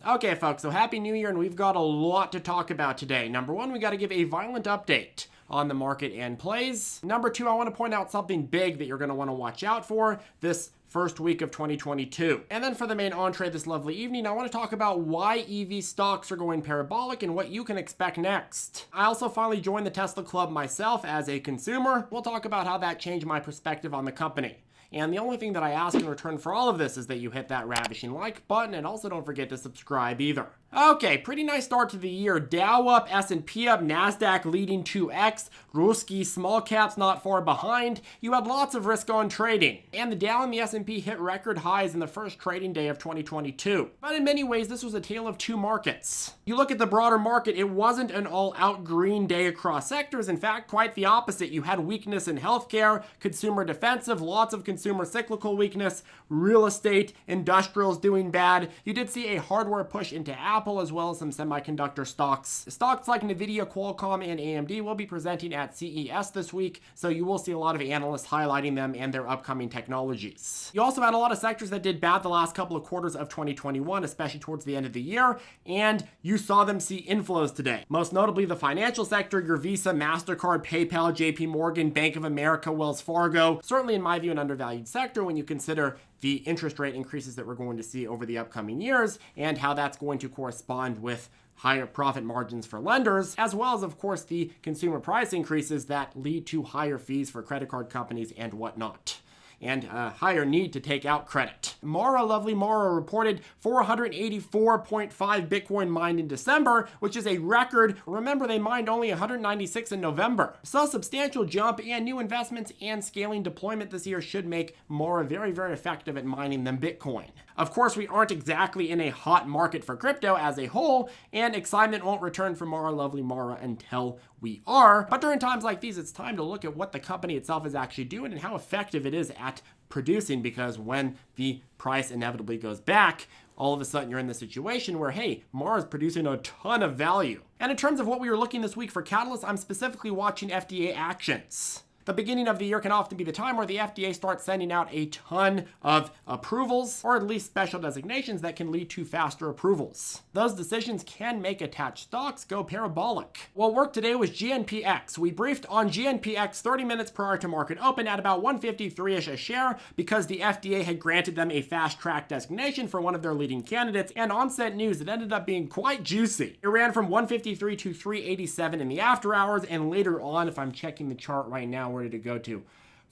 Okay, folks, so Happy New Year, and we've got a lot to talk about today. Number one, we got to give a violent update on the market and plays. Number two, I want to point out something big that you're going to want to watch out for this first week of 2022. And then for the main entree this lovely evening, I want to talk about why EV stocks are going parabolic and what you can expect next. I also finally joined the Tesla Club myself as a consumer. We'll talk about how that changed my perspective on the company. And the only thing that I ask in return for all of this is that you hit that ravishing like button, and also don't forget to subscribe either. Okay, pretty nice start to the year. Dow up, S&P up, NASDAQ leading 2x, Ruski small caps not far behind. You had lots of risk on trading. And the Dow and the S&P hit record highs in the first trading day of 2022. But in many ways, this was a tale of two markets. You look at the broader market, it wasn't an all-out green day across sectors. In fact, quite the opposite. You had weakness in healthcare, consumer defensive, lots of consumer cyclical weakness, real estate, industrials doing bad. You did see a hardware push into Apple as well as some semiconductor stocks. Stocks like Nvidia, Qualcomm, and AMD will be presenting at CES this week, so you will see a lot of analysts highlighting them and their upcoming technologies. You also had a lot of sectors that did bad the last couple of quarters of 2021, especially towards the end of the year, and you saw them see inflows today. Most notably the financial sector, your Visa, MasterCard, PayPal, JP Morgan, Bank of America, Wells Fargo. Certainly in my view an undervalued sector when you consider the interest rate increases that we're going to see over the upcoming years and how that's going to correspond with higher profit margins for lenders, as well as, of course, the consumer price increases that lead to higher fees for credit card companies and whatnot, and a higher need to take out credit. Mara, lovely Mara, reported 484.5 Bitcoin mined in December, which is a record. Remember, they mined only 196 in November. So a substantial jump, and new investments and scaling deployment this year should make Mara very, very effective at mining them Bitcoin. Of course, we aren't exactly in a hot market for crypto as a whole, and excitement won't return for Mara, lovely Mara, until we are. But during times like these, it's time to look at what the company itself is actually doing and how effective it is at producing, because when the price inevitably goes back, all of a sudden you're in the situation where, hey, Mara is producing a ton of value. And in terms of what we were looking this week for catalysts, I'm specifically watching FDA actions. The beginning of the year can often be the time where the FDA starts sending out a ton of approvals, or at least special designations that can lead to faster approvals. Those decisions can make attached stocks go parabolic. What worked today was GNPX. We briefed on GNPX 30 minutes prior to market open at about 153-ish a share because the FDA had granted them a fast track designation for one of their leading candidates, and on-set news, it ended up being quite juicy. It ran from 153 to 387 in the after hours, and later on, if I'm checking the chart right now, where did it go to?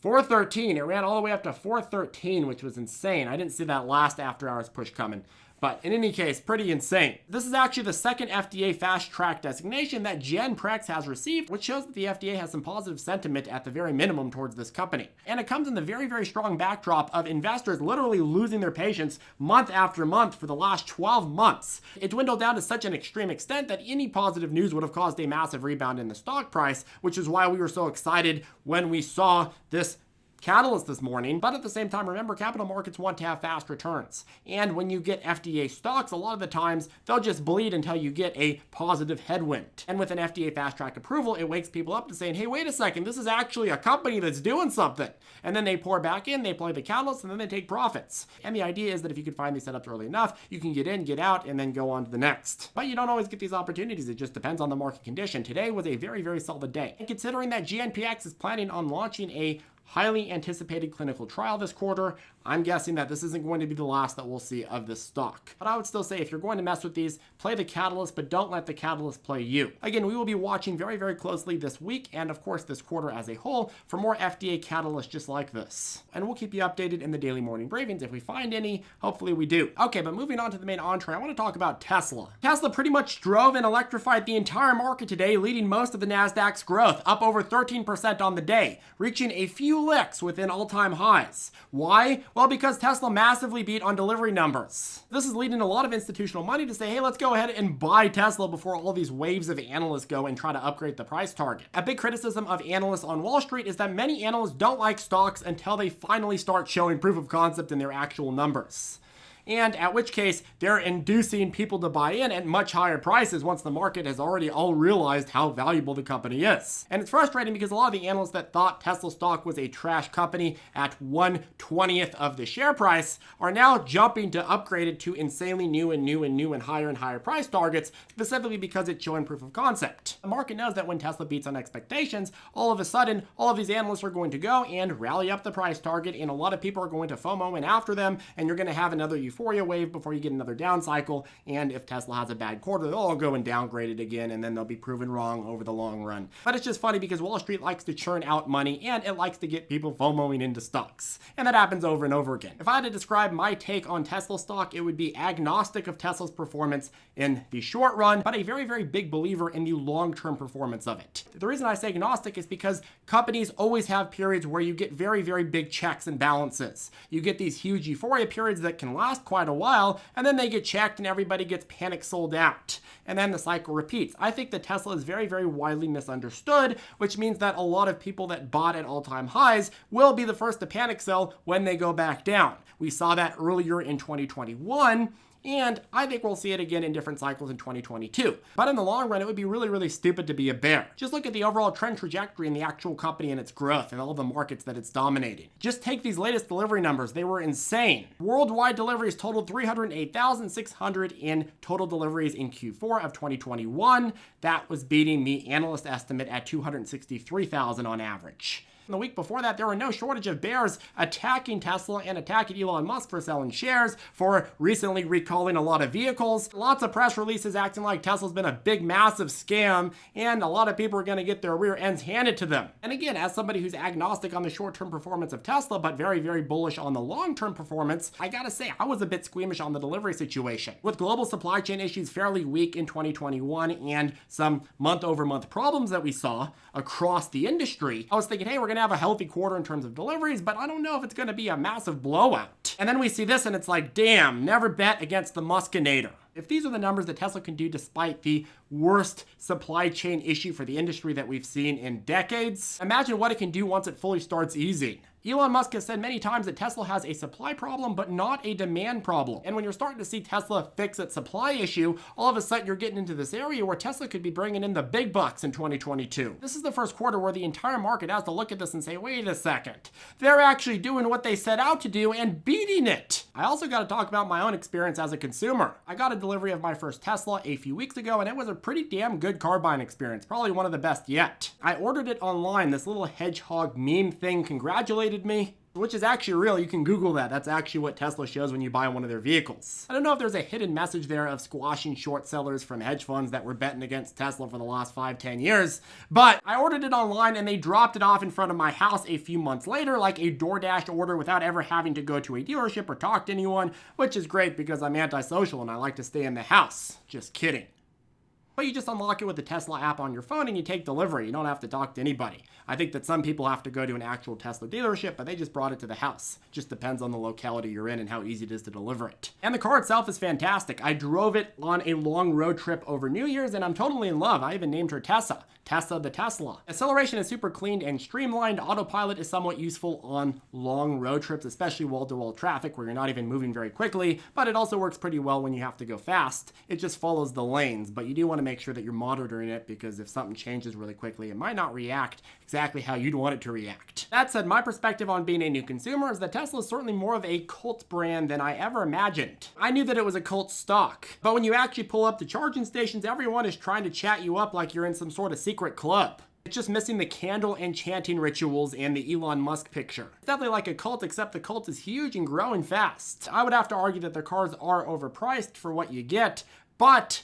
413. It ran all the way up to 413, which was insane. I didn't see that last after hours push coming. But in any case, pretty insane. This is actually the second FDA fast track designation that GenPrex has received, which shows that the FDA has some positive sentiment at the very minimum towards this company. And it comes in the very, very strong backdrop of investors literally losing their patience month after month for the last 12 months. It dwindled down to such an extreme extent that any positive news would have caused a massive rebound in the stock price, which is why we were so excited when we saw this catalyst this morning. But at the same time, remember, capital markets want to have fast returns. And when you get FDA stocks, a lot of the times they'll just bleed until you get a positive headwind. And with an FDA fast track approval, it wakes people up to saying, hey, wait a second, this is actually a company that's doing something. And then they pour back in, they play the catalyst, and then they take profits. And the idea is that if you can find these setups early enough, you can get in, get out, and then go on to the next. But you don't always get these opportunities. It just depends on the market condition. Today was a very, very solid day. And considering that GNPX is planning on launching a highly anticipated clinical trial this quarter, I'm guessing that this isn't going to be the last that we'll see of this stock. But I would still say if you're going to mess with these, play the catalyst, but don't let the catalyst play you. Again, we will be watching very, very closely this week and of course this quarter as a whole for more FDA catalysts just like this. And we'll keep you updated in the daily morning briefings if we find any. Hopefully we do. Okay, but moving on to the main entree, I want to talk about Tesla. Tesla pretty much drove and electrified the entire market today, leading most of the Nasdaq's growth, up over 13% on the day, reaching a few licks within all-time highs. Why? Well, because Tesla massively beat on delivery numbers. This is leading a lot of institutional money to say, hey, let's go ahead and buy Tesla before all these waves of analysts go and try to upgrade the price target. A big criticism of analysts on Wall Street is that many analysts don't like stocks until they finally start showing proof of concept in their actual numbers. and at which case they're inducing people to buy in at much higher prices once the market has already all realized how valuable the company is. And it's frustrating because a lot of the analysts that thought Tesla stock was a trash company at 1/20th of the share price are now jumping to upgrade it to insanely new and higher price targets, specifically because it's showing proof of concept. The market knows that when Tesla beats on expectations, all of a sudden, all of these analysts are going to go and rally up the price target, and a lot of people are going to FOMO in after them, and you're going to have another euphoria wave before you get another down cycle. And if Tesla has a bad quarter, they'll all go and downgrade it again, and then they'll be proven wrong over the long run. But it's just funny because Wall Street likes to churn out money, and it likes to get people FOMOing into stocks. And that happens over and over again. If I had to describe my take on Tesla stock, it would be agnostic of Tesla's performance in the short run, but a very big believer in the long-term performance of it. The reason I say agnostic is because companies always have periods where you get very big checks and balances. You get these huge euphoria periods that can last quite a while, and then they get checked and everybody gets panic sold out. And then the cycle repeats. I think that Tesla is very widely misunderstood, which means that a lot of people that bought at all-time highs will be the first to panic sell when they go back down. We saw that earlier in 2021, and I think we'll see it again in different cycles in 2022. But in the long run, it would be really stupid to be a bear. Just look at the overall trend trajectory in the actual company and its growth and all the markets that it's dominating. Just take these latest delivery numbers. They were insane. Worldwide deliveries totaled 308,600 in total deliveries in Q4 of 2021. That was beating the analyst estimate at 263,000 on average. The week before that, there were no shortage of bears attacking Tesla and attacking Elon Musk for selling shares, for recently recalling a lot of vehicles. Lots of press releases acting like Tesla's been a big, massive scam, and a lot of people are going to get their rear ends handed to them. And again, as somebody who's agnostic on the short-term performance of Tesla, but very bullish on the long-term performance, I gotta say, I was a bit squeamish on the delivery situation. With global supply chain issues fairly weak in 2021 and some month-over-month problems that we saw across the industry, I was thinking, hey, we're going to have a healthy quarter in terms of deliveries, but I don't know if it's going to be a massive blowout. And then we see this and it's like, damn, never bet against the Muskinator. If these are the numbers that Tesla can do despite the worst supply chain issue for the industry that we've seen in decades, imagine what it can do once it fully starts easing. Elon Musk has said many times that Tesla has a supply problem, but not a demand problem. And when you're starting to see Tesla fix its supply issue, all of a sudden you're getting into this area where Tesla could be bringing in the big bucks in 2022. This is the first quarter where the entire market has to look at this and say, wait a second, they're actually doing what they set out to do and beating it. I also got to talk about my own experience as a consumer. I got a delivery of my first Tesla a few weeks ago, and it was a pretty damn good car buying experience, probably one of the best yet. I ordered it online. This little hedgehog meme thing congratulated me, which is actually real. You can Google that. That's actually what Tesla shows when you buy one of their vehicles. I don't know if there's a hidden message there of squashing short sellers from hedge funds that were betting against Tesla for the last 5-10 years, but I ordered it online and they dropped it off in front of my house a few months later, like a DoorDash order, without ever having to go to a dealership or talk to anyone, which is great because I'm antisocial and I like to stay in the house. Just kidding. But you just unlock it with the Tesla app on your phone and you take delivery. You don't have to talk to anybody. I think that some people have to go to an actual Tesla dealership, but they just brought it to the house. Just depends on the locality you're in and how easy it is to deliver it. And the car itself is fantastic. I drove it on a long road trip over New Year's and I'm totally in love. I even named her Tessa. Tessa the Tesla. Acceleration is super clean and streamlined. Autopilot is somewhat useful on long road trips, especially wall-to-wall traffic where you're not even moving very quickly, but it also works pretty well when you have to go fast. It just follows the lanes, but you do want to make sure that you're monitoring it because if something changes really quickly, it might not react exactly how you'd want it to react. That said, my perspective on being a new consumer is that Tesla is certainly more of a cult brand than I ever imagined. I knew that it was a cult stock, but when you actually pull up the charging stations, everyone is trying to chat you up like you're in some sort of secret club. It's just missing the candle and chanting rituals and the Elon Musk picture. It's definitely like a cult, except the cult is huge and growing fast. I would have to argue that their cars are overpriced for what you get, but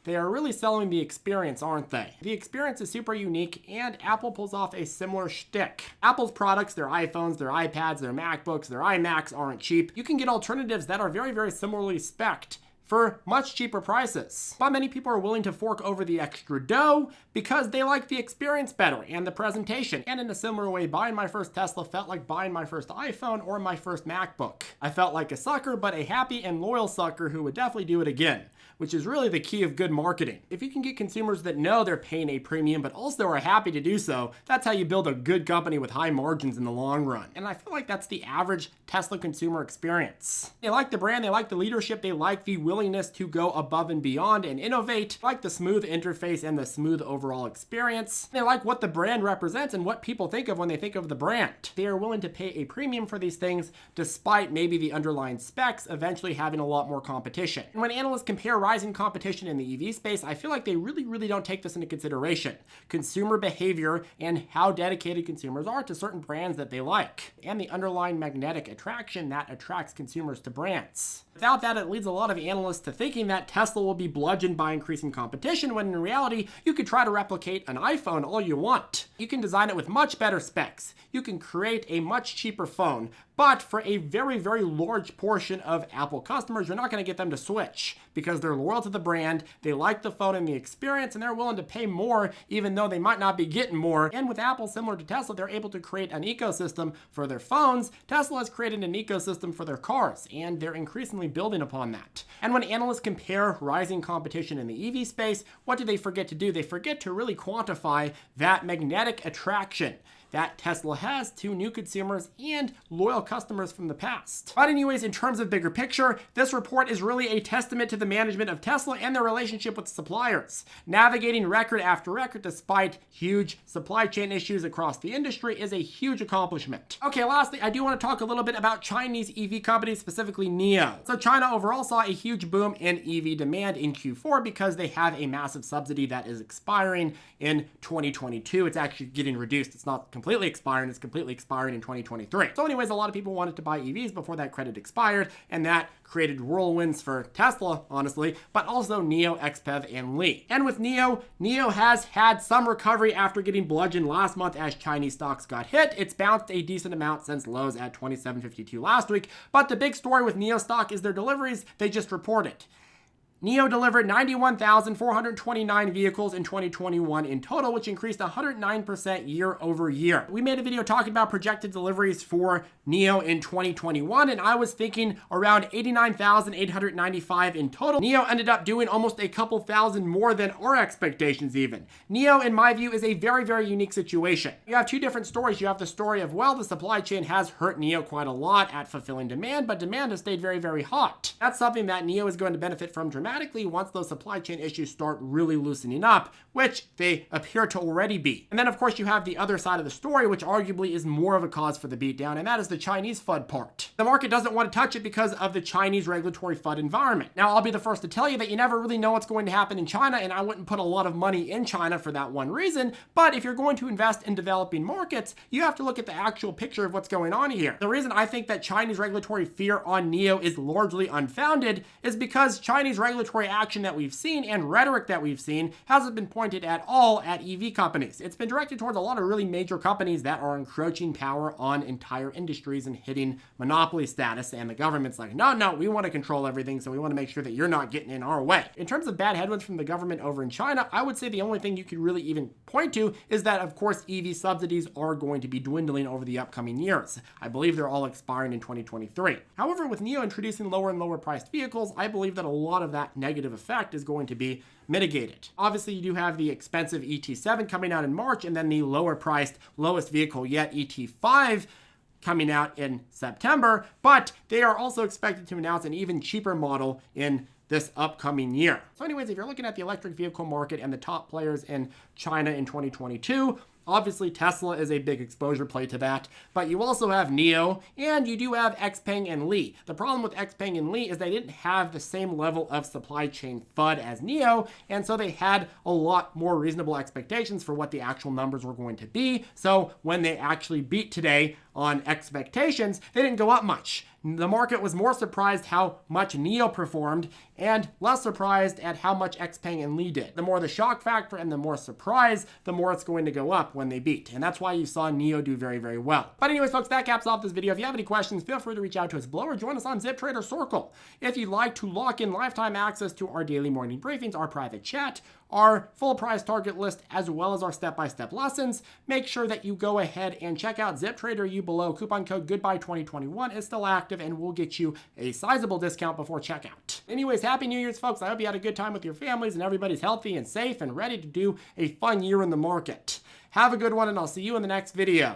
they are really selling the experience, aren't they? The experience is super unique, and Apple pulls off a similar shtick. Apple's products, their iPhones, their iPads, their MacBooks, their iMacs aren't cheap. You can get alternatives that are very similarly spec'd for much cheaper prices. But many people are willing to fork over the extra dough because they like the experience better and the presentation. And in a similar way, buying my first Tesla felt like buying my first iPhone or my first MacBook. I felt like a sucker, but a happy and loyal sucker who would definitely do it again, which is really the key of good marketing. If you can get consumers that know they're paying a premium but also are happy to do so, that's how you build a good company with high margins in the long run. And I feel like that's the average Tesla consumer experience. They like the brand, they like the leadership, they like the willingness to go above and beyond and innovate, like the smooth interface and the smooth overall experience. They like what the brand represents and what people think of when they think of the brand. They are willing to pay a premium for these things despite maybe the underlying specs eventually having a lot more competition. And when analysts compare rising competition in the EV space, I feel like they really don't take this into consideration. Consumer behavior and how dedicated consumers are to certain brands that they like, and the underlying magnetic attraction that attracts consumers to brands. Without that, it leads a lot of analysts to thinking that Tesla will be bludgeoned by increasing competition, when in reality, you could try to replicate an iPhone all you want. You can design it with much better specs. You can create a much cheaper phone, but for a very large portion of Apple customers, you're not going to get them to switch because they're loyal to the brand, they like the phone and the experience, and they're willing to pay more even though they might not be getting more. And with Apple, similar to Tesla, they're able to create an ecosystem for their phones. Tesla has created an ecosystem for their cars, and they're increasingly building upon that. And when analysts compare rising competition in the EV space, what do they forget to do? They forget to really quantify that magnetic attraction that Tesla has to new consumers and loyal customers from the past. But anyways, in terms of bigger picture, this report is really a testament to the management of Tesla and their relationship with suppliers. Navigating record after record despite huge supply chain issues across the industry is a huge accomplishment. Okay, lastly, I do want to talk a little bit about Chinese EV companies, specifically NIO. So China overall saw a huge boom in EV demand in Q4 because they have a massive subsidy that is expiring in 2022. It's actually getting reduced. It's not completely expiring, it's completely expiring in 2023. So anyways, a lot of people wanted to buy EVs before that credit expired, and that created whirlwinds for Tesla, honestly, but also NIO, XPEV, and Li. And with NIO has had some recovery after getting bludgeoned last month as Chinese stocks got hit. It's bounced a decent amount since lows at 27.52 last week, but the big story with NIO stock is their deliveries they just reported. NIO delivered 91,429 vehicles in 2021 in total, which increased 109% year over year. We made a video talking about projected deliveries for NIO in 2021, and I was thinking around 89,895 in total. NIO ended up doing almost a couple thousand more than our expectations even. NIO, in my view, is a very unique situation. You have two different stories. You have the story of, well, the supply chain has hurt NIO quite a lot at fulfilling demand, but demand has stayed very hot. That's something that NIO is going to benefit from dramatically once those supply chain issues start really loosening up, which they appear to already be. And then of course you have the other side of the story, which arguably is more of a cause for the beatdown, and that is the Chinese FUD part. The market doesn't want to touch it because of the Chinese regulatory FUD environment. Now, I'll be the first to tell you that you never really know what's going to happen in China, and I wouldn't put a lot of money in China for that one reason, but if you're going to invest in developing markets, you have to look at the actual picture of what's going on here. The reason I think that Chinese regulatory fear on NIO is largely unfounded is because Chinese regulatory action that we've seen and rhetoric that we've seen hasn't been pointed at all at EV companies. It's been directed towards a lot of really major companies that are encroaching power on entire industries and hitting monopoly status, and the government's like, no, we want to control everything, so we want to make sure that you're not getting in our way. In terms of bad headwinds from the government over in China, I would say the only thing you could really even point to is that, of course, EV subsidies are going to be dwindling over the upcoming years. I believe they're all expiring in 2023. However, with NIO introducing lower and lower priced vehicles, I believe that a lot of that negative effect is going to be mitigated. Obviously, you do have the expensive ET7 coming out in March, and then the lower priced, lowest vehicle yet, ET5, coming out in September, but they are also expected to announce an even cheaper model in this upcoming year. So anyways, if you're looking at the electric vehicle market and the top players in China in 2022, obviously Tesla is a big exposure play to that, but you also have NIO, and you do have XPeng and Li. The problem with XPeng and Li is they didn't have the same level of supply chain FUD as NIO, and so they had a lot more reasonable expectations for what the actual numbers were going to be. So when they actually beat today on expectations, they didn't go up much. The market was more surprised how much NEO performed and less surprised at how much XPeng and Lee did. The more the shock factor and the more surprise, the more it's going to go up when they beat. And that's why you saw NEO do very, very well. But anyways, folks, that caps off this video. If you have any questions, feel free to reach out to us below or join us on ZipTrader Circle. If you'd like to lock in lifetime access to our daily morning briefings, our private chat, our full price target list, as well as our step-by-step lessons, make sure that you go ahead and check out ZipTrader U below. Coupon code GOODBYE2021 is still active and will get you a sizable discount before checkout. Anyways, Happy New Year's, folks. I hope you had a good time with your families and everybody's healthy and safe and ready to do a fun year in the market. Have a good one, and I'll see you in the next video.